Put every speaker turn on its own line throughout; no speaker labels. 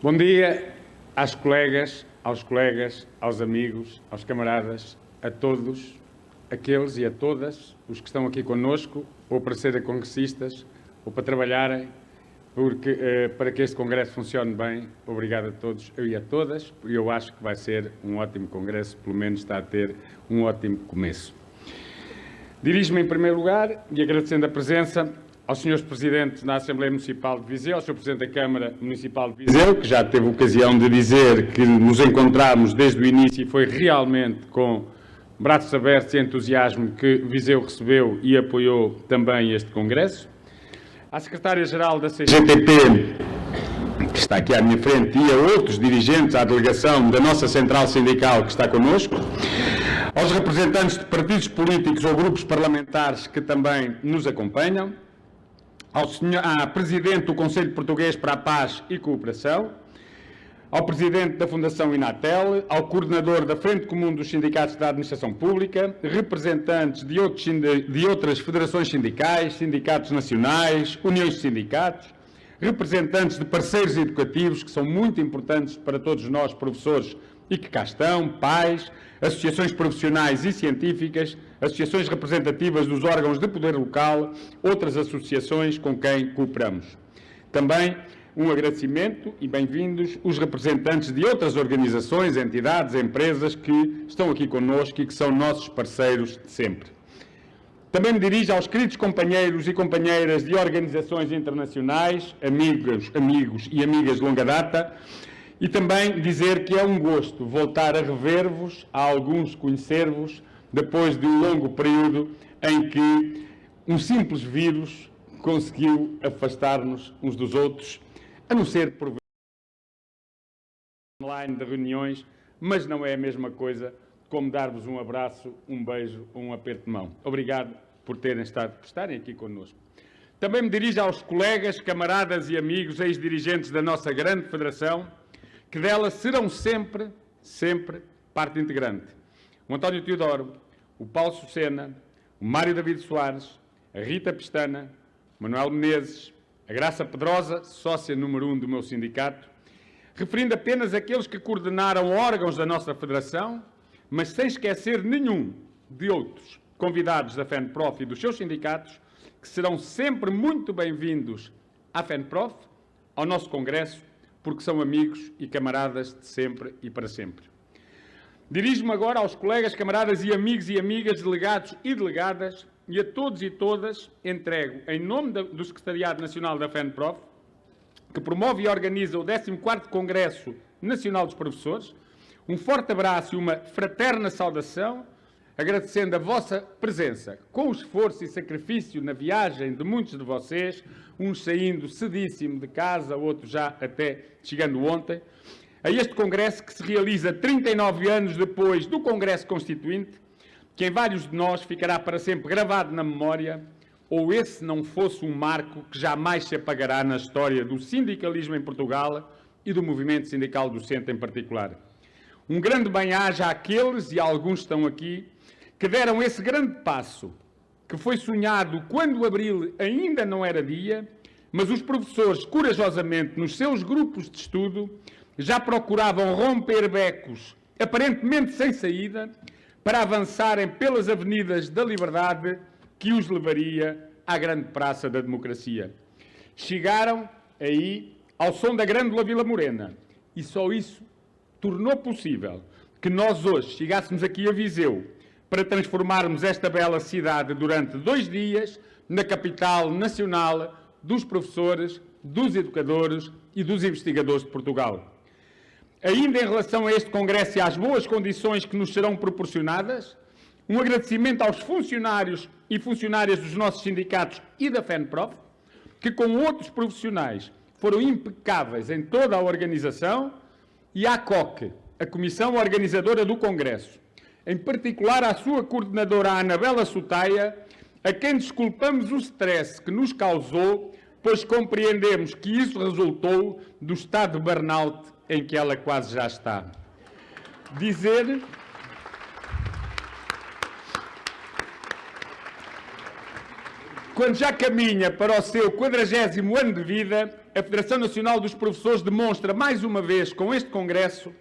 Bom dia às colegas, aos colegas, aos amigos, aos camaradas, a todos aqueles e a todas os que estão aqui connosco, ou para serem congressistas, ou para trabalharem, para que este congresso funcione bem. Obrigado a todos, eu e a todas, e eu acho que vai ser um ótimo congresso, pelo menos está a ter um ótimo começo. Dirijo-me em primeiro lugar, e agradecendo a presença, aos senhores Presidentes da Assembleia Municipal de Viseu, ao Sr. Presidente da Câmara Municipal de Viseu, que já teve ocasião de dizer que nos encontramos desde o início e foi realmente com braços abertos e entusiasmo que Viseu recebeu e apoiou também este Congresso. À Secretária-Geral da CGTP, que está aqui à minha frente, e a outros dirigentes, à delegação da nossa Central Sindical que está connosco, aos representantes de partidos políticos ou grupos parlamentares que também nos acompanham, à Presidente do Conselho Português para a Paz e Cooperação, ao Presidente da Fundação Inatel, ao Coordenador da Frente Comum dos Sindicatos da Administração Pública, representantes de outras federações sindicais, sindicatos nacionais, uniões de sindicatos, representantes de parceiros educativos, que são muito importantes para todos nós, professores, e que cá estão, pais, associações profissionais e científicas, associações representativas dos órgãos de poder local, outras associações com quem cooperamos. Também um agradecimento e bem-vindos os representantes de outras organizações, entidades, empresas que estão aqui connosco e que são nossos parceiros de sempre. Também me dirijo aos queridos companheiros e companheiras de organizações internacionais, amigos e amigas de longa data, e também dizer que é um gosto voltar a rever-vos, a alguns conhecer-vos, depois de um longo período em que um simples vírus conseguiu afastar-nos uns dos outros, a não ser por online de reuniões, mas não é a mesma coisa como dar-vos um abraço, um beijo ou um aperto de mão. Obrigado por estarem aqui connosco. Também me dirijo aos colegas, camaradas e amigos, ex-dirigentes da nossa grande federação, que dela serão sempre parte integrante. O António Teodoro, o Paulo Sucena, o Mário David Soares, a Rita Pestana, o Manuel Menezes, a Graça Pedrosa, sócia número 1 do meu sindicato, referindo apenas aqueles que coordenaram órgãos da nossa federação, mas sem esquecer nenhum de outros convidados da FENPROF e dos seus sindicatos, que serão sempre muito bem-vindos à FENPROF, ao nosso congresso, porque são amigos e camaradas de sempre e para sempre. Dirijo-me agora aos colegas, camaradas e amigos e amigas, delegados e delegadas, e a todos e todas entrego, em nome do Secretariado Nacional da FENPROF, que promove e organiza o 14º Congresso Nacional dos Professores, um forte abraço e uma fraterna saudação, agradecendo a vossa presença, com o esforço e sacrifício na viagem de muitos de vocês, uns saindo cedíssimo de casa, outros já até chegando ontem, a este Congresso que se realiza 39 anos depois do Congresso Constituinte, que em vários de nós ficará para sempre gravado na memória, ou esse não fosse um marco que jamais se apagará na história do sindicalismo em Portugal e do movimento sindical docente em particular. Um grande bem-aja àqueles, e alguns estão aqui, que deram esse grande passo, que foi sonhado quando abril ainda não era dia, mas os professores, corajosamente, nos seus grupos de estudo, já procuravam romper becos, aparentemente sem saída, para avançarem pelas avenidas da liberdade que os levaria à grande praça da democracia. Chegaram aí ao som da Grândola Vila Morena, e só isso tornou possível que nós hoje chegássemos aqui a Viseu para transformarmos esta bela cidade durante 2 dias na capital nacional dos professores, dos educadores e dos investigadores de Portugal. Ainda em relação a este Congresso e às boas condições que nos serão proporcionadas, um agradecimento aos funcionários e funcionárias dos nossos sindicatos e da FENPROF, que com outros profissionais foram impecáveis em toda a organização, e à COC, a Comissão Organizadora do Congresso, em particular à sua coordenadora Anabela Sotaia, a quem desculpamos o stress que nos causou, pois compreendemos que isso resultou do estado de burnout em que ela quase já está. Dizer quando já caminha para o seu 40º ano de vida, a Federação Nacional dos Professores demonstra mais uma vez com este Congresso,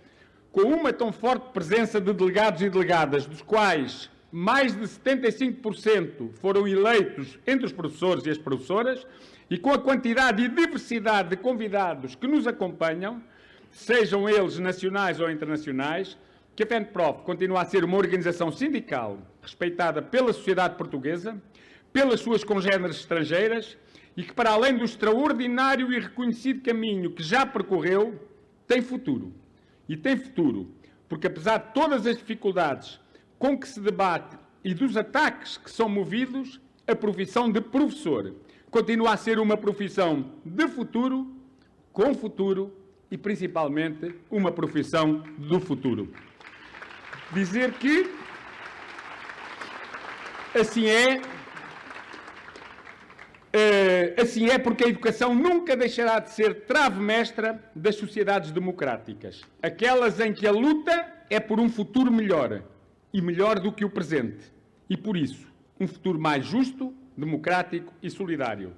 com uma tão forte presença de delegados e delegadas, dos quais mais de 75% foram eleitos entre os professores e as professoras, e com a quantidade e diversidade de convidados que nos acompanham, sejam eles nacionais ou internacionais, que a FENPROF continua a ser uma organização sindical respeitada pela sociedade portuguesa, pelas suas congêneres estrangeiras e que, para além do extraordinário e reconhecido caminho que já percorreu, tem futuro. E tem futuro, porque apesar de todas as dificuldades com que se debate e dos ataques que são movidos, a profissão de professor continua a ser uma profissão de futuro, com futuro e, principalmente, uma profissão do futuro. Dizer que assim é porque a educação nunca deixará de ser trave mestra das sociedades democráticas, aquelas em que a luta é por um futuro melhor e melhor do que o presente, e por isso um futuro mais justo, democrático e solidário.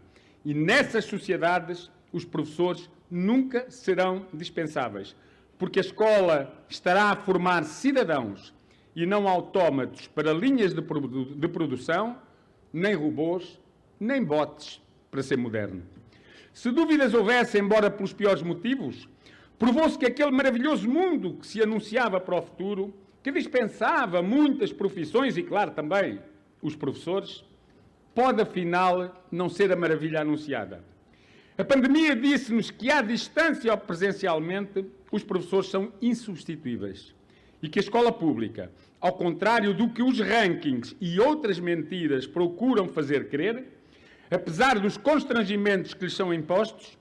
E nessas sociedades os professores nunca serão dispensáveis, porque a escola estará a formar cidadãos e não autómatos para linhas de produção, nem robôs, nem bots, para ser moderno. Se dúvidas houvesse, embora pelos piores motivos, provou-se que aquele maravilhoso mundo que se anunciava para o futuro, que dispensava muitas profissões e, claro, também os professores, pode, afinal, não ser a maravilha anunciada. A pandemia disse-nos que, à distância ou presencialmente, os professores são insubstituíveis e que a escola pública, ao contrário do que os rankings e outras mentiras procuram fazer crer, apesar dos constrangimentos que lhes são impostos,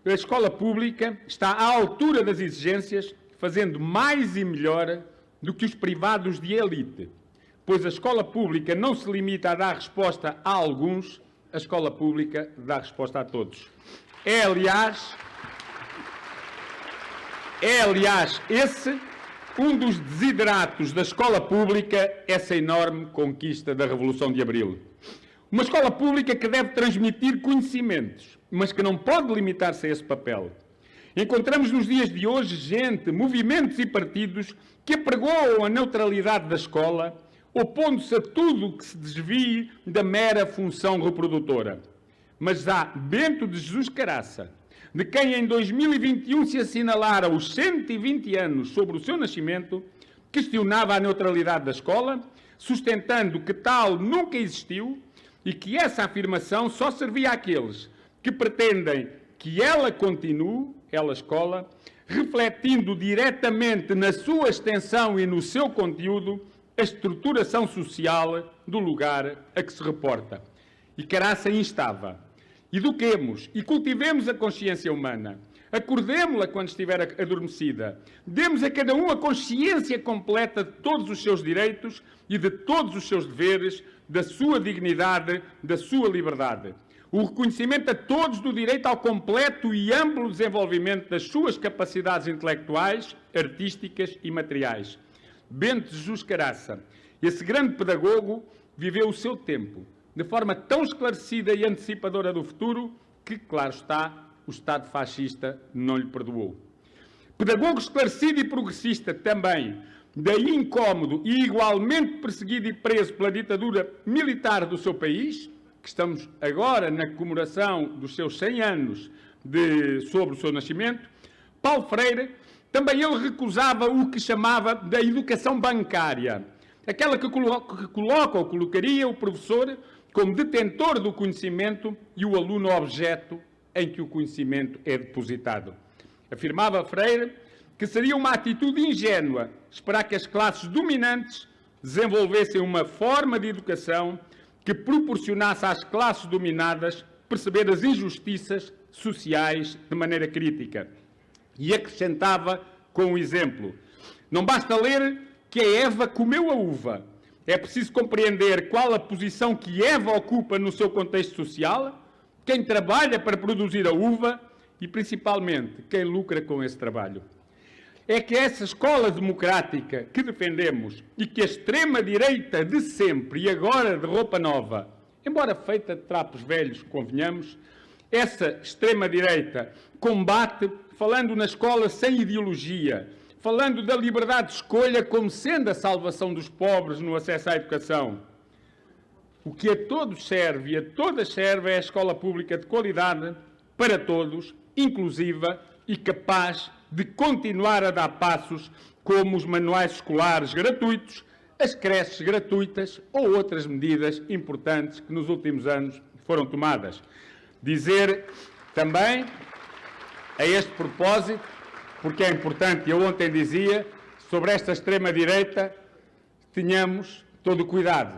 a escola pública está à altura das exigências, fazendo mais e melhor do que os privados de elite, pois a escola pública não se limita a dar resposta a alguns, a escola pública dá resposta a todos. É, aliás, esse um dos desideratos da escola pública, essa enorme conquista da Revolução de Abril. Uma escola pública que deve transmitir conhecimentos, mas que não pode limitar-se a esse papel. Encontramos nos dias de hoje gente, movimentos e partidos que apregoam a neutralidade da escola, opondo-se a tudo o que se desvie da mera função reprodutora. Mas há Bento de Jesus Caraça, de quem em 2021 se assinalaram os 120 anos sobre o seu nascimento, questionava a neutralidade da escola, sustentando que tal nunca existiu e que essa afirmação só servia àqueles que pretendem que ela continue, ela escola, refletindo diretamente na sua extensão e no seu conteúdo a estruturação social do lugar a que se reporta. E Caraça instava: eduquemos e cultivemos a consciência humana, acordemo-la quando estiver adormecida, demos a cada um a consciência completa de todos os seus direitos e de todos os seus deveres, da sua dignidade, da sua liberdade. O reconhecimento a todos do direito ao completo e amplo desenvolvimento das suas capacidades intelectuais, artísticas e materiais. Bento de Jesus Caraça, esse grande pedagogo, viveu o seu tempo de forma tão esclarecida e antecipadora do futuro que, claro está, o Estado fascista não lhe perdoou. Pedagogo esclarecido e progressista também, daí incómodo e igualmente perseguido e preso pela ditadura militar do seu país, que estamos agora na comemoração dos seus 100 anos sobre o seu nascimento, Paulo Freire, também ele recusava o que chamava da educação bancária, aquela que coloca ou colocaria o professor como detentor do conhecimento e o aluno objeto em que o conhecimento é depositado. Afirmava Freire que seria uma atitude ingênua esperar que as classes dominantes desenvolvessem uma forma de educação que proporcionasse às classes dominadas perceber as injustiças sociais de maneira crítica. E acrescentava com um exemplo: não basta ler que a Eva comeu a uva. É preciso compreender qual a posição que Eva ocupa no seu contexto social, quem trabalha para produzir a uva e, principalmente, quem lucra com esse trabalho. É que essa escola democrática que defendemos e que a extrema-direita de sempre e agora de roupa nova, embora feita de trapos velhos, convenhamos, Essa extrema-direita combate falando na escola sem ideologia, falando da liberdade de escolha como sendo a salvação dos pobres no acesso à educação. O que a todos serve e a todas serve é a escola pública de qualidade para todos, inclusiva e capaz de continuar a dar passos como os manuais escolares gratuitos, as creches gratuitas ou outras medidas importantes que nos últimos anos foram tomadas. Dizer também, a este propósito, porque é importante, eu ontem dizia, sobre esta extrema-direita, tenhamos todo o cuidado,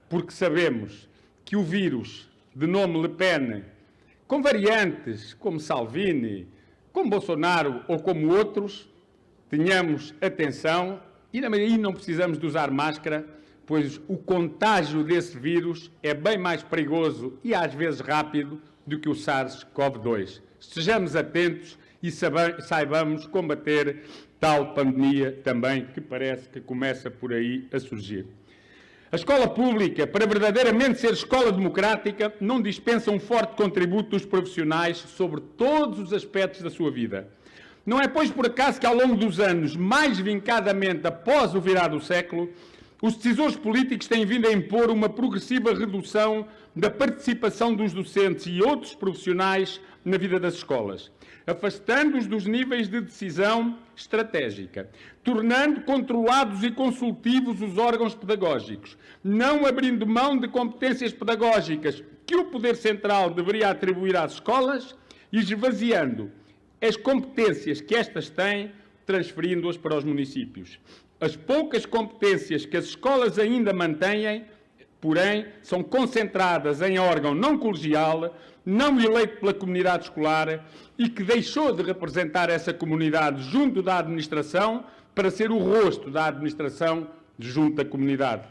porque sabemos que o vírus de nome Le Pen, com variantes como Salvini, como Bolsonaro ou como outros, tenhamos atenção e aí não precisamos de usar máscara, pois o contágio desse vírus é bem mais perigoso e às vezes rápido do que o SARS-CoV-2. Estejamos atentos e saibamos combater tal pandemia também, que parece que começa por aí a surgir. A escola pública, para verdadeiramente ser escola democrática, não dispensa um forte contributo dos profissionais sobre todos os aspectos da sua vida. Não é, pois, por acaso que ao longo dos anos, mais vincadamente após o virar do século, os decisores políticos têm vindo a impor uma progressiva redução da participação dos docentes e outros profissionais na vida das escolas, afastando-os dos níveis de decisão estratégica, tornando controlados e consultivos os órgãos pedagógicos, não abrindo mão de competências pedagógicas que o Poder Central deveria atribuir às escolas e esvaziando as competências que estas têm, transferindo-as para os municípios. As poucas competências que as escolas ainda mantêm, porém, são concentradas em órgão não colegial, não eleito pela comunidade escolar e que deixou de representar essa comunidade junto da administração para ser o rosto da administração junto da comunidade.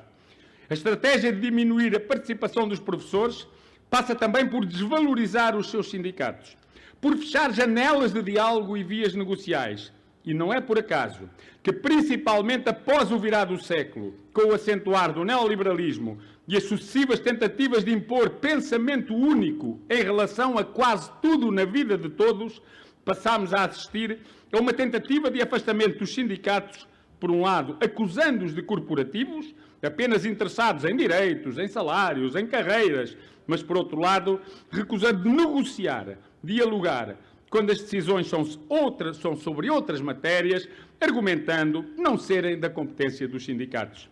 A estratégia de diminuir a participação dos professores passa também por desvalorizar os seus sindicatos, por fechar janelas de diálogo e vias negociais. E não é por acaso que, principalmente após o virar do século, com o acentuar do neoliberalismo e as sucessivas tentativas de impor pensamento único em relação a quase tudo na vida de todos, passámos a assistir a uma tentativa de afastamento dos sindicatos, por um lado, acusando-os de corporativos, apenas interessados em direitos, em salários, em carreiras, mas, por outro lado, recusando de negociar, dialogar, quando as decisões são sobre outras matérias, argumentando não serem da competência dos sindicatos.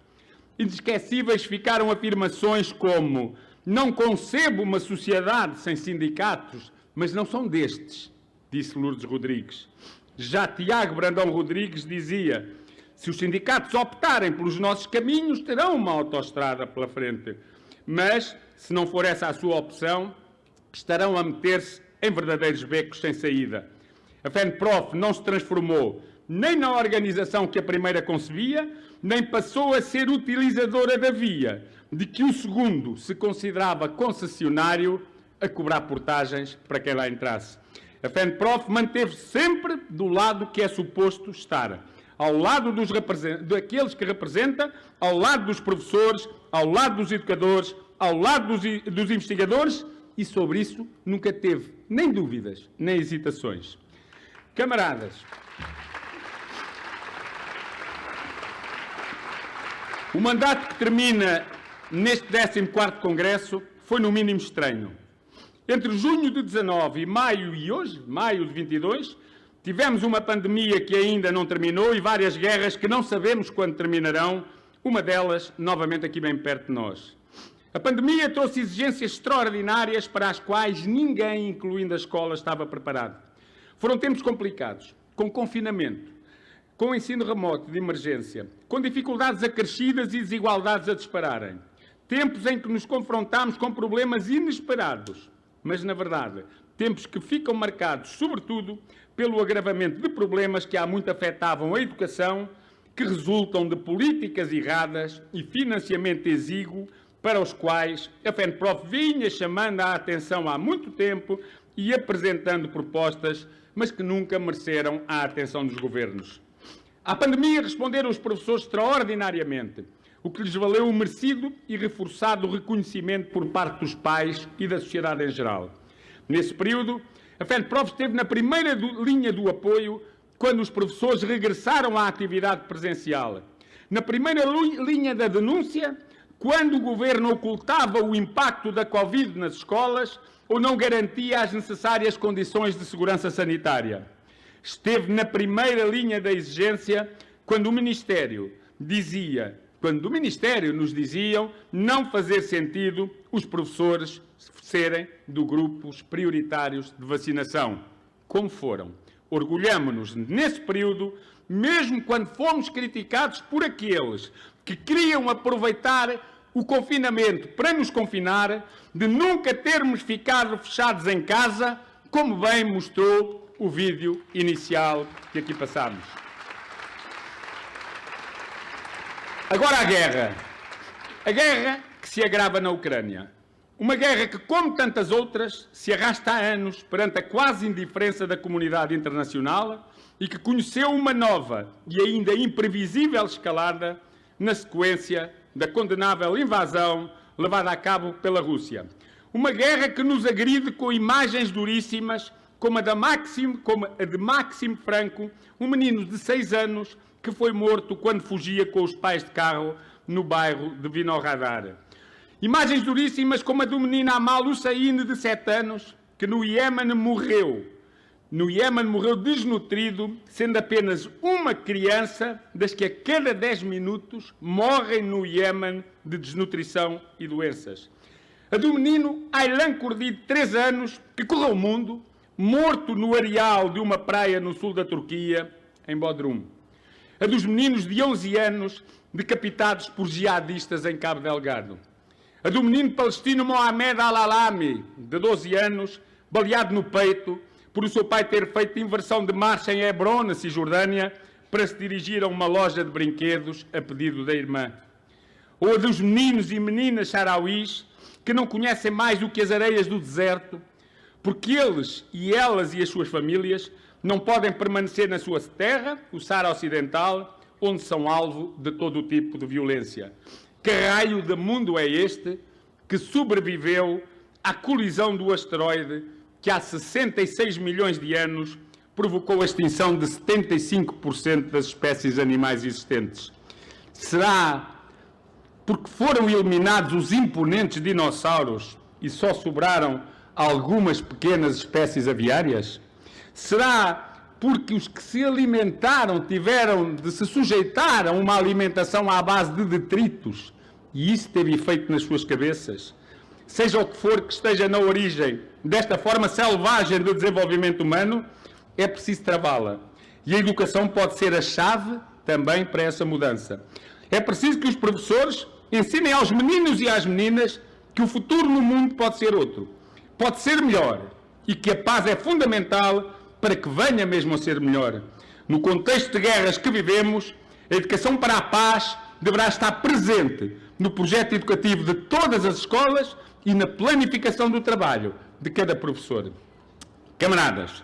Inesquecíveis ficaram afirmações como: não concebo uma sociedade sem sindicatos, mas não são destes, disse Lourdes Rodrigues. Já Tiago Brandão Rodrigues dizia: se os sindicatos optarem pelos nossos caminhos, terão uma autoestrada pela frente. Mas, se não for essa a sua opção, estarão a meter-se em verdadeiros becos sem saída. A FENPROF não se transformou nem na organização que a primeira concebia, nem passou a ser utilizadora da via de que o segundo se considerava concessionário a cobrar portagens para quem lá entrasse. A FENPROF manteve-se sempre do lado que é suposto estar, ao lado daqueles que representa, ao lado dos professores, ao lado dos educadores, ao lado dos investigadores, e sobre isso nunca teve nem dúvidas, nem hesitações. Camaradas, o mandato que termina neste 14º Congresso foi no mínimo estranho. Entre junho de 19 e maio de 22, tivemos uma pandemia que ainda não terminou e várias guerras que não sabemos quando terminarão, uma delas novamente aqui bem perto de nós. A pandemia trouxe exigências extraordinárias para as quais ninguém, incluindo a escola, estava preparado. Foram tempos complicados, com confinamento, com ensino remoto de emergência, com dificuldades acrescidas e desigualdades a dispararem. Tempos em que nos confrontámos com problemas inesperados, mas, na verdade, tempos que ficam marcados, sobretudo, pelo agravamento de problemas que há muito afetavam a educação, que resultam de políticas erradas e financiamento exíguo, para os quais a FENPROF vinha chamando a atenção há muito tempo e apresentando propostas, mas que nunca mereceram a atenção dos governos. À pandemia responderam os professores extraordinariamente, o que lhes valeu o merecido e reforçado reconhecimento por parte dos pais e da sociedade em geral. Nesse período, a FENPROF esteve na primeira linha do apoio quando os professores regressaram à atividade presencial. Na primeira linha da denúncia, quando o Governo ocultava o impacto da Covid nas escolas ou não garantia as necessárias condições de segurança sanitária. Esteve na primeira linha da exigência quando o Ministério nos diziam não fazer sentido os professores serem de grupos prioritários de vacinação, como foram. Orgulhamo-nos nesse período, mesmo quando fomos criticados por aqueles que queriam aproveitar o confinamento para nos confinar, de nunca termos ficado fechados em casa, como bem mostrou o vídeo inicial que aqui passámos. Agora a guerra. A guerra que se agrava na Ucrânia. Uma guerra que, como tantas outras, se arrasta há anos perante a quase indiferença da comunidade internacional e que conheceu uma nova e ainda imprevisível escalada na sequência da condenável invasão levada a cabo pela Rússia. Uma guerra que nos agride com imagens duríssimas, como a de Máximo Franco, um menino de 6 anos que foi morto quando fugia com os pais de carro no bairro de Vinohradar. Imagens duríssimas como a do menino Amal Hussein, de 7 anos, que no Iémen morreu. No Iémen morreu desnutrido, sendo apenas uma criança das que a cada 10 minutos morrem no Iémen de desnutrição e doenças. A do menino Aylan Kurdi, de 3 anos, que correu o mundo, morto no areal de uma praia no sul da Turquia, em Bodrum. A dos meninos de 11 anos, decapitados por jihadistas em Cabo Delgado. A do menino palestino Mohamed Al-Alami, de 12 anos, baleado no peito, por o seu pai ter feito inversão de marcha em Hebron, na Cisjordânia, para se dirigir a uma loja de brinquedos a pedido da irmã. Ou a dos meninos e meninas sarauís, que não conhecem mais do que as areias do deserto, porque eles e elas e as suas famílias não podem permanecer na sua terra, o Saara Ocidental, onde são alvo de todo o tipo de violência. Que raio de mundo é este que sobreviveu à colisão do asteroide que há 66 milhões de anos provocou a extinção de 75% das espécies animais existentes? Será porque foram eliminados os imponentes dinossauros e só sobraram algumas pequenas espécies aviárias? Será porque os que se alimentaram tiveram de se sujeitar a uma alimentação à base de detritos e isso teve efeito nas suas cabeças? Seja o que for que esteja na origem desta forma selvagem do desenvolvimento humano, é preciso travá-la. E a educação pode ser a chave também para essa mudança. É preciso que os professores ensinem aos meninos e às meninas que o futuro no mundo pode ser outro, pode ser melhor e que a paz é fundamental para que venha mesmo a ser melhor. No contexto de guerras que vivemos, a educação para a paz deverá estar presente no projeto educativo de todas as escolas e na planificação do trabalho de cada professor. Camaradas,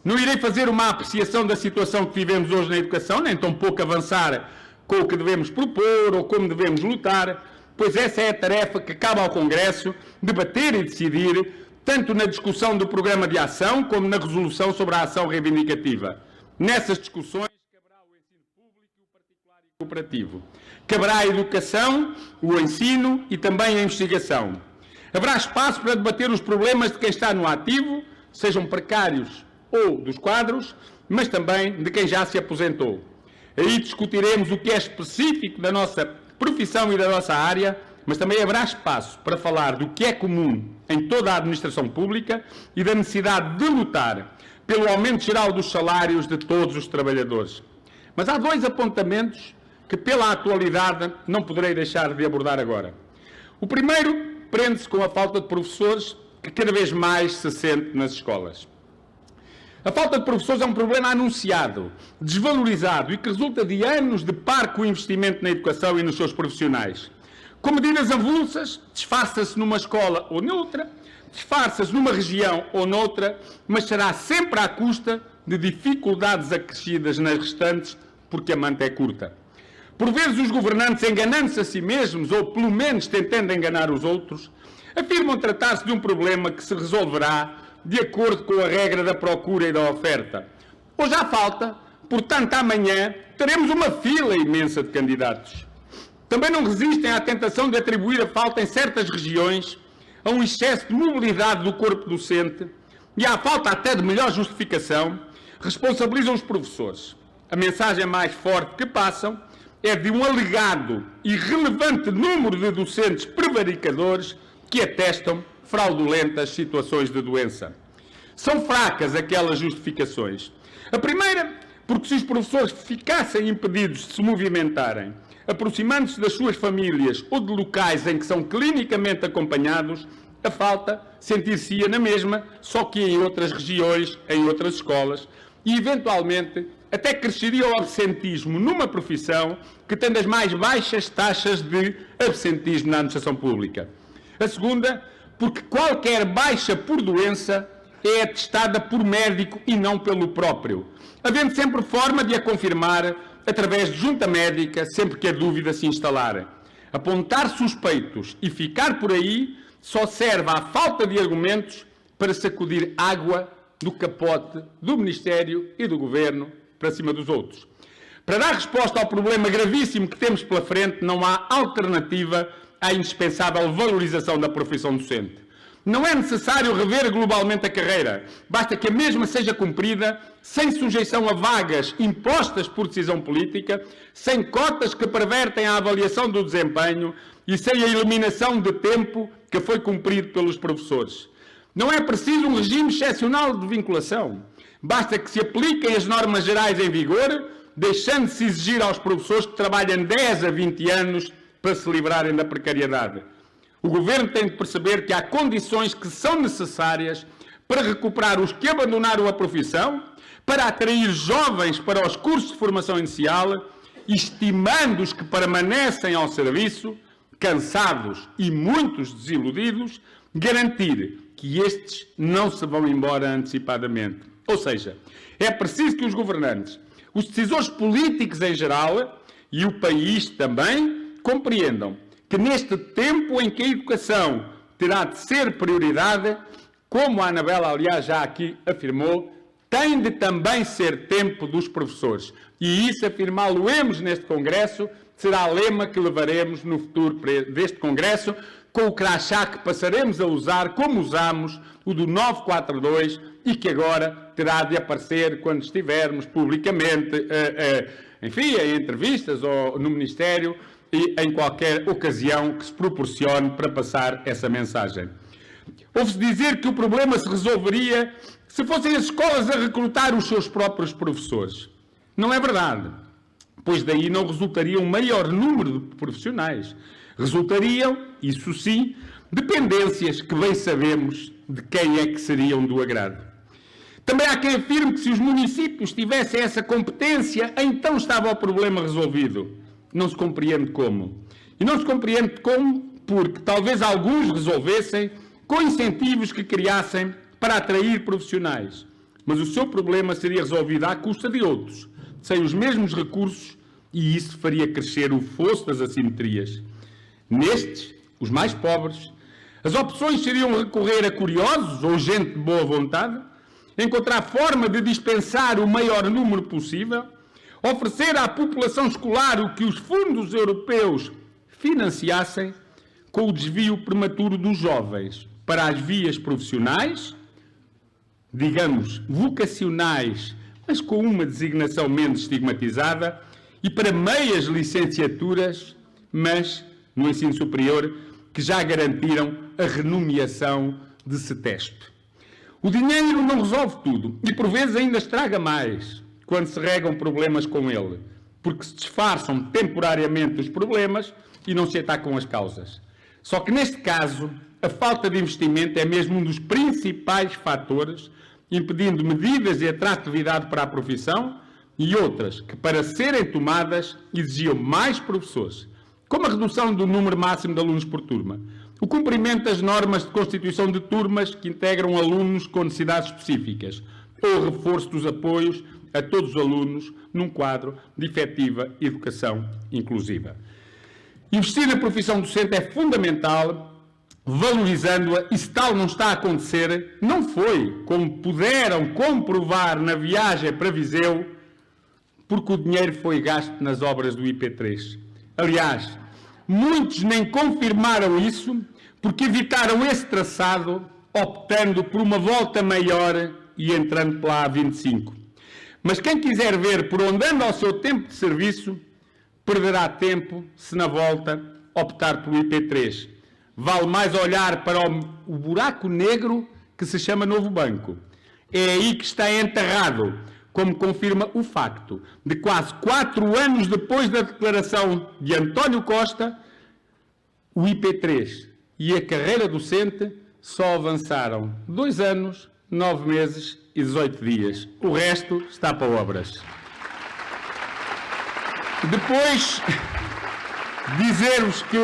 não irei fazer uma apreciação da situação que vivemos hoje na educação, nem tampouco avançar com o que devemos propor ou como devemos lutar, pois essa é a tarefa que cabe ao Congresso debater e decidir, tanto na discussão do programa de ação como na resolução sobre a ação reivindicativa. Nessas discussões caberá o ensino público, o particular e o cooperativo. Caberá a educação, o ensino e também a investigação. Haverá espaço para debater os problemas de quem está no ativo, sejam precários ou dos quadros, mas também de quem já se aposentou. Aí discutiremos o que é específico da nossa profissão e da nossa área, mas também haverá espaço para falar do que é comum em toda a administração pública e da necessidade de lutar pelo aumento geral dos salários de todos os trabalhadores. Mas há 2 apontamentos que, pela atualidade, não poderei deixar de abordar agora. O primeiro prende-se com a falta de professores que cada vez mais se sente nas escolas. A falta de professores é um problema anunciado, desvalorizado e que resulta de anos de parco investimento na educação e nos seus profissionais. Com medidas avulsas, disfarça-se numa escola ou noutra, disfarça-se numa região ou noutra, mas será sempre à custa de dificuldades acrescidas nas restantes, porque a manta é curta. Por vezes os governantes, enganando-se a si mesmos, ou pelo menos tentando enganar os outros, afirmam tratar-se de um problema que se resolverá de acordo com a regra da procura e da oferta. Hoje há falta, portanto, amanhã teremos uma fila imensa de candidatos. Também não resistem à tentação de atribuir a falta em certas regiões a um excesso de mobilidade do corpo docente e à falta até de melhor justificação, responsabilizam os professores. A mensagem mais forte que passam é de um alegado e relevante número de docentes prevaricadores que atestam fraudulentas situações de doença. São fracas aquelas justificações. A primeira, porque se os professores ficassem impedidos de se movimentarem, aproximando-se das suas famílias ou de locais em que são clinicamente acompanhados, a falta sentir-se-ia na mesma, só que em outras regiões, em outras escolas, e eventualmente até cresceria o absentismo numa profissão que tem das mais baixas taxas de absentismo na administração pública. A segunda, porque qualquer baixa por doença é atestada por médico e não pelo próprio, havendo sempre forma de a confirmar através de junta médica, sempre que a dúvida se instalar. Apontar suspeitos e ficar por aí só serve à falta de argumentos para sacudir água do capote do Ministério e do Governo para cima dos outros. Para dar resposta ao problema gravíssimo que temos pela frente, não há alternativa à indispensável valorização da profissão docente. Não é necessário rever globalmente a carreira, basta que a mesma seja cumprida sem sujeição a vagas impostas por decisão política, sem cotas que pervertem a avaliação do desempenho e sem a eliminação de tempo que foi cumprido pelos professores. Não é preciso um regime excepcional de vinculação, basta que se apliquem as normas gerais em vigor, deixando-se exigir aos professores que trabalham 10 a 20 anos para se livrarem da precariedade. O Governo tem de perceber que há condições que são necessárias para recuperar os que abandonaram a profissão, para atrair jovens para os cursos de formação inicial, estimando os que permanecem ao serviço, cansados e muitos desiludidos, garantir que estes não se vão embora antecipadamente. Ou seja, é preciso que os governantes, os decisores políticos em geral e o país também compreendam que neste tempo em que a educação terá de ser prioridade, como a Anabela, aliás, já aqui afirmou, tem de também ser tempo dos professores. E isso, afirmá-lo-emos neste Congresso, será lema que levaremos no futuro deste Congresso, com o crachá que passaremos a usar, como usamos, o do 942, e que agora terá de aparecer quando estivermos publicamente, enfim, em entrevistas ou no Ministério, e em qualquer ocasião que se proporcione para passar essa mensagem. Ouve-se dizer que o problema se resolveria se fossem as escolas a recrutar os seus próprios professores. Não é verdade, pois daí não resultaria um maior número de profissionais. Resultariam, isso sim, dependências que bem sabemos de quem é que seriam do agrado. Também há quem afirme que se os municípios tivessem essa competência, então estava o problema resolvido. Não se compreende como. E não se compreende como porque talvez alguns resolvessem com incentivos que criassem para atrair profissionais. Mas o seu problema seria resolvido à custa de outros, sem os mesmos recursos, e isso faria crescer o fosso das assimetrias. Nestes, os mais pobres, as opções seriam recorrer a curiosos ou gente de boa vontade, encontrar forma de dispensar o maior número possível, oferecer à população escolar o que os fundos europeus financiassem com o desvio prematuro dos jovens para as vias profissionais, digamos, vocacionais, mas com uma designação menos estigmatizada, e para meias licenciaturas, mas no ensino superior, que já garantiram a renomeação de CETESP. O dinheiro não resolve tudo e, por vezes, ainda estraga mais quando se regam problemas com ele, porque se disfarçam temporariamente os problemas e não se atacam as causas. Só que, neste caso, a falta de investimento é mesmo um dos principais fatores impedindo medidas de atratividade para a profissão e outras que, para serem tomadas, exigiam mais professores, como a redução do número máximo de alunos por turma, o cumprimento das normas de constituição de turmas que integram alunos com necessidades específicas, ou o reforço dos apoios a todos os alunos num quadro de efetiva educação inclusiva. Investir na profissão docente é fundamental valorizando-a, e se tal não está a acontecer, não foi, como puderam comprovar na viagem para Viseu, porque o dinheiro foi gasto nas obras do IP3. Aliás, muitos nem confirmaram isso, porque evitaram esse traçado, optando por uma volta maior e entrando pela A25. Mas quem quiser ver por onde anda o seu tempo de serviço, perderá tempo se na volta optar pelo IP3. Vale mais olhar para o buraco negro que se chama Novo Banco. É aí que está enterrado, como confirma o facto de quase 4 anos depois da declaração de António Costa, o IP3 e a carreira docente só avançaram 2 anos, 9 meses e 18 dias. O resto está para obras. Depois, dizer-vos que...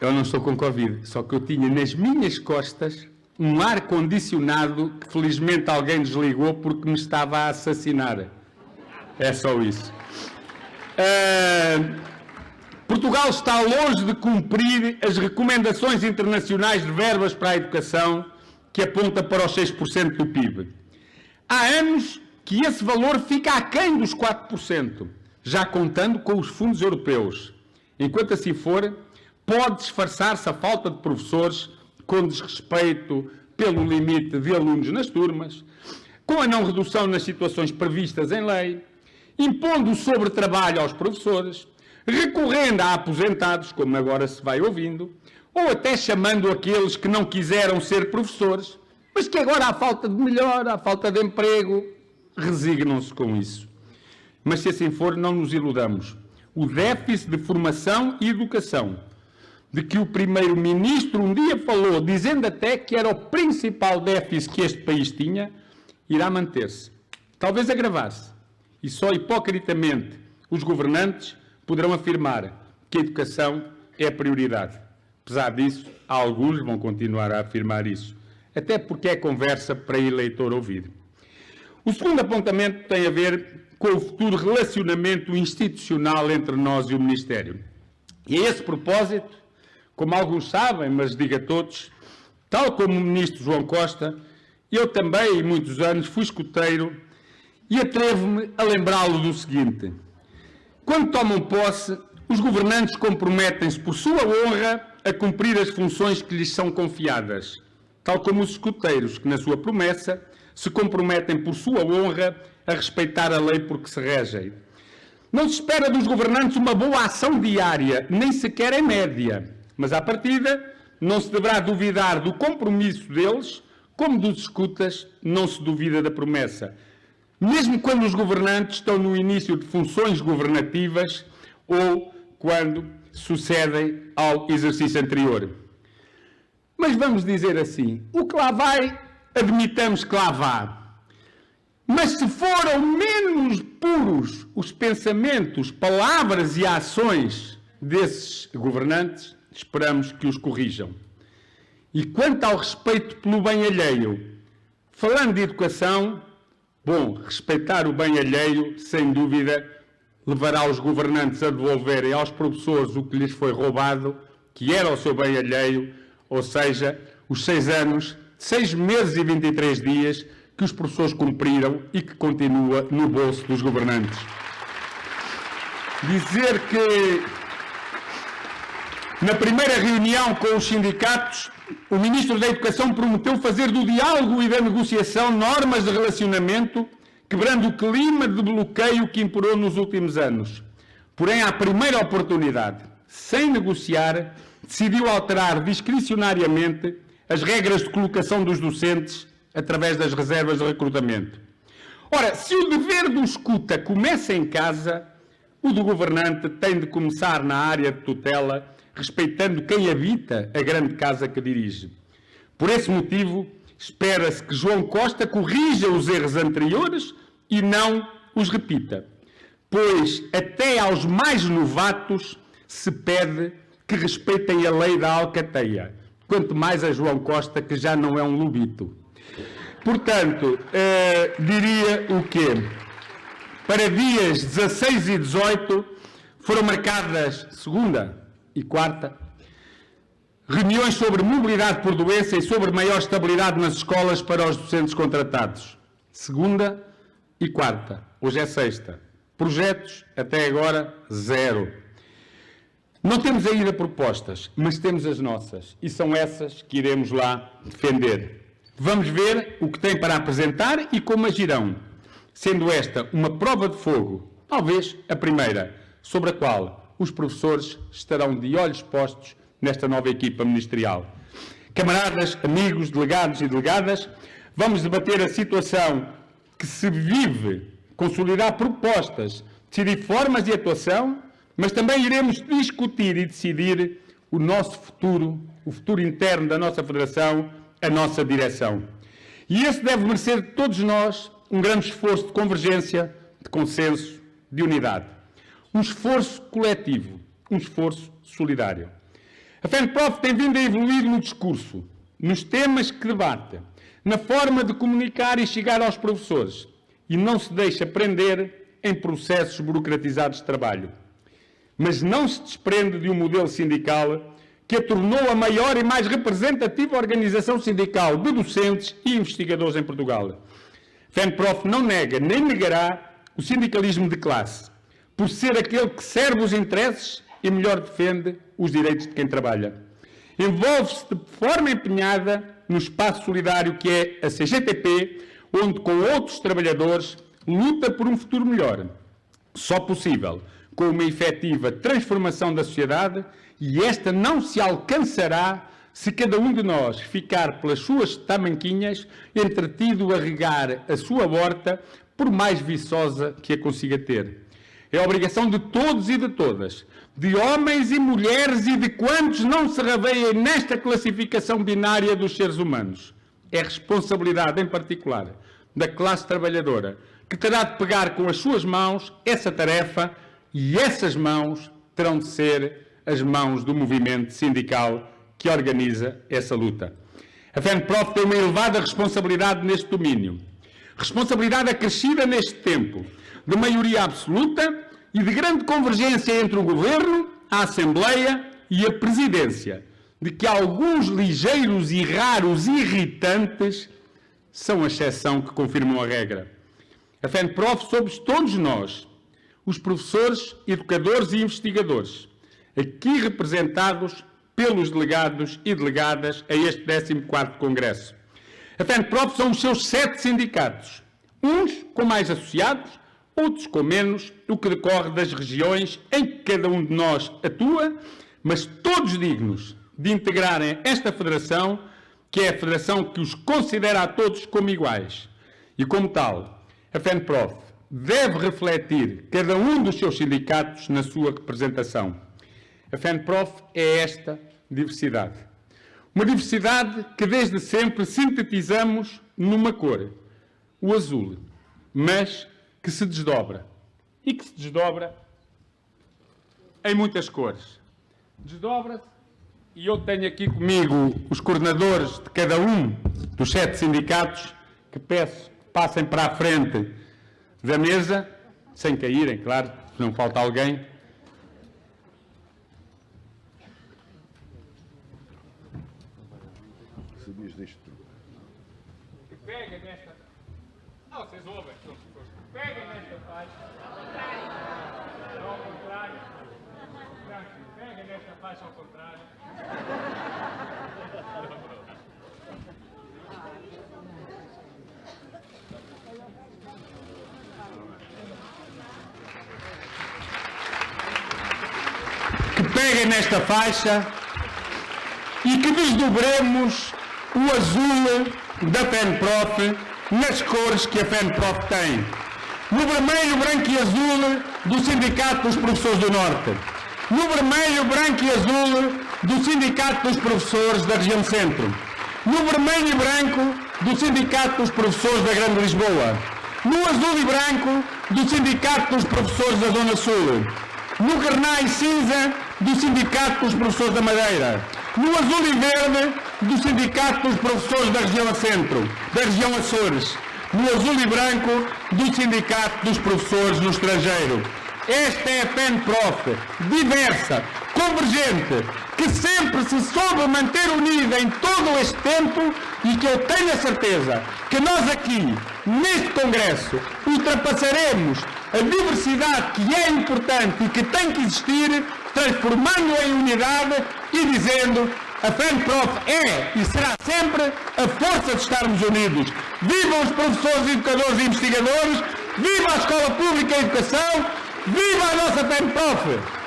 eu não estou com Covid, só que eu tinha nas minhas costas um ar-condicionado que felizmente alguém desligou porque me estava a assassinar. É só isso. Portugal está longe de cumprir as recomendações internacionais de verbas para a educação, que aponta para os 6% do PIB. Há anos que esse valor fica aquém dos 4%, já contando com os fundos europeus. Enquanto assim for, pode disfarçar-se a falta de professores com desrespeito pelo limite de alunos nas turmas, com a não redução nas situações previstas em lei, impondo o sobretrabalho aos professores, recorrendo a aposentados, como agora se vai ouvindo, ou até chamando aqueles que não quiseram ser professores, mas que agora, à falta de melhora, à falta de emprego, resignam-se com isso. Mas se assim for, não nos iludamos. O déficit de formação e educação, de que o primeiro-ministro um dia falou, dizendo até que era o principal déficit que este país tinha, irá manter-se. Talvez agravasse. E só hipocritamente os governantes poderão afirmar que a educação é a prioridade. Apesar disso, alguns vão continuar a afirmar isso, até porque é conversa para eleitor ouvir. O segundo apontamento tem a ver com o futuro relacionamento institucional entre nós e o Ministério. E a esse propósito, como alguns sabem, mas digo a todos, tal como o Ministro João Costa, eu também, muitos anos, fui escuteiro e atrevo-me a lembrá-lo do seguinte: quando tomam posse, os governantes comprometem-se por sua honra a cumprir as funções que lhes são confiadas, tal como os escuteiros que, na sua promessa, se comprometem por sua honra a respeitar a lei por que se regem. Não se espera dos governantes uma boa ação diária, nem sequer em média, mas, à partida, não se deverá duvidar do compromisso deles, como dos escutas não se duvida da promessa, mesmo quando os governantes estão no início de funções governativas ou quando sucedem ao exercício anterior. Mas vamos dizer assim, o que lá vai, admitamos que lá vá. Mas se foram menos puros os pensamentos, palavras e ações desses governantes, esperamos que os corrijam. E quanto ao respeito pelo bem alheio, falando de educação, bom, respeitar o bem alheio, sem dúvida, levará os governantes a devolverem aos professores o que lhes foi roubado, que era o seu bem alheio, ou seja, os 6 anos, 6 meses e 23 dias que os professores cumpriram e que continua no bolso dos governantes. Dizer que, na primeira reunião com os sindicatos, o Ministro da Educação prometeu fazer do diálogo e da negociação normas de relacionamento, quebrando o clima de bloqueio que imperou nos últimos anos. Porém, à primeira oportunidade, sem negociar, decidiu alterar discricionariamente as regras de colocação dos docentes através das reservas de recrutamento. Ora, se o dever do escuta começa em casa, o do governante tem de começar na área de tutela, respeitando quem habita a grande casa que dirige. Por esse motivo, espera-se que João Costa corrija os erros anteriores e não os repita, pois até aos mais novatos se pede que respeitem a lei da alcateia, quanto mais a João Costa, que já não é um lobito. Portanto, diria o quê? Para dias 16 e 18 foram marcadas segunda E quarta, reuniões sobre mobilidade por doença e sobre maior estabilidade nas escolas para os docentes contratados. Segunda e quarta. Hoje é sexta. Projetos, até agora, zero. Não temos ainda propostas, mas temos as nossas. E são essas que iremos lá defender. Vamos ver o que têm para apresentar e como agirão. Sendo esta uma prova de fogo, talvez a primeira, sobre a qual os professores estarão de olhos postos nesta nova equipa ministerial. Camaradas, amigos, delegados e delegadas, vamos debater a situação que se vive, consolidar propostas, decidir formas de atuação, mas também iremos discutir e decidir o nosso futuro, o futuro interno da nossa Federação, a nossa direção. E esse deve merecer de todos nós um grande esforço de convergência, de consenso, de unidade. Um esforço coletivo, um esforço solidário. A FENPROF tem vindo a evoluir no discurso, nos temas que debate, na forma de comunicar e chegar aos professores, e não se deixa prender em processos burocratizados de trabalho. Mas não se desprende de um modelo sindical que a tornou a maior e mais representativa organização sindical de docentes e investigadores em Portugal. A FENPROF não nega nem negará o sindicalismo de classe, por ser aquele que serve os interesses e melhor defende os direitos de quem trabalha. Envolve-se de forma empenhada no espaço solidário que é a CGTP, onde com outros trabalhadores luta por um futuro melhor. Só possível com uma efetiva transformação da sociedade, e esta não se alcançará se cada um de nós ficar pelas suas tamanquinhas entretido a regar a sua horta, por mais viçosa que a consiga ter. É obrigação de todos e de todas, de homens e mulheres e de quantos não se raveiem nesta classificação binária dos seres humanos. É responsabilidade, em particular, da classe trabalhadora, que terá de pegar com as suas mãos essa tarefa, e essas mãos terão de ser as mãos do movimento sindical que organiza essa luta. A FENPROF tem uma elevada responsabilidade neste domínio. Responsabilidade acrescida neste tempo, de maioria absoluta e de grande convergência entre o Governo, a Assembleia e a Presidência, de que alguns ligeiros e raros irritantes são a exceção que confirmam a regra. A FENPROF somos todos nós, os professores, educadores e investigadores, aqui representados pelos delegados e delegadas a este 14º Congresso. A FENPROF são os seus 7 sindicatos, uns com mais associados, outros com menos, o que decorre das regiões em que cada um de nós atua, mas todos dignos de integrarem esta federação, que é a federação que os considera a todos como iguais. E como tal, a FENPROF deve refletir cada um dos seus sindicatos na sua representação. A FENPROF é esta diversidade. Uma diversidade que desde sempre sintetizamos numa cor, o azul, mas que se desdobra. E que se desdobra em muitas cores. Desdobra-se, e eu tenho aqui comigo os coordenadores de cada um dos 7 sindicatos, que peço que passem para a frente da mesa, sem caírem, claro, se não falta alguém.
Sabias disto tudo?
Pega nesta... Não, vocês ouvem. Pega nesta faixa. Ao contrário. Pega nesta faixa ao contrário. Que peguem nesta faixa e que desdobremos o azul da FENPROF nas cores que a FENPROF tem. No vermelho, branco e azul do Sindicato dos Professores do Norte. No vermelho, branco e azul do Sindicato dos Professores da Região Centro. No vermelho e branco do Sindicato dos Professores da Grande Lisboa. No azul e branco do Sindicato dos Professores da Zona Sul. No carnai e cinza do Sindicato dos Professores da Madeira. No azul e verde do Sindicato dos Professores da Região Centro, da Região Açores. No azul e branco do Sindicato dos Professores no Estrangeiro. Esta é a FENPROF, diversa, convergente, que sempre se soube manter unida em todo este tempo e que eu tenho a certeza que nós aqui, neste Congresso, ultrapassaremos a diversidade que é importante e que tem que existir, transformando-a em unidade e dizendo: a FENPROF é e será sempre a força de estarmos unidos. Vivam os professores, educadores e investigadores, viva a Escola Pública e a Educação, viva a nossa FENPROF!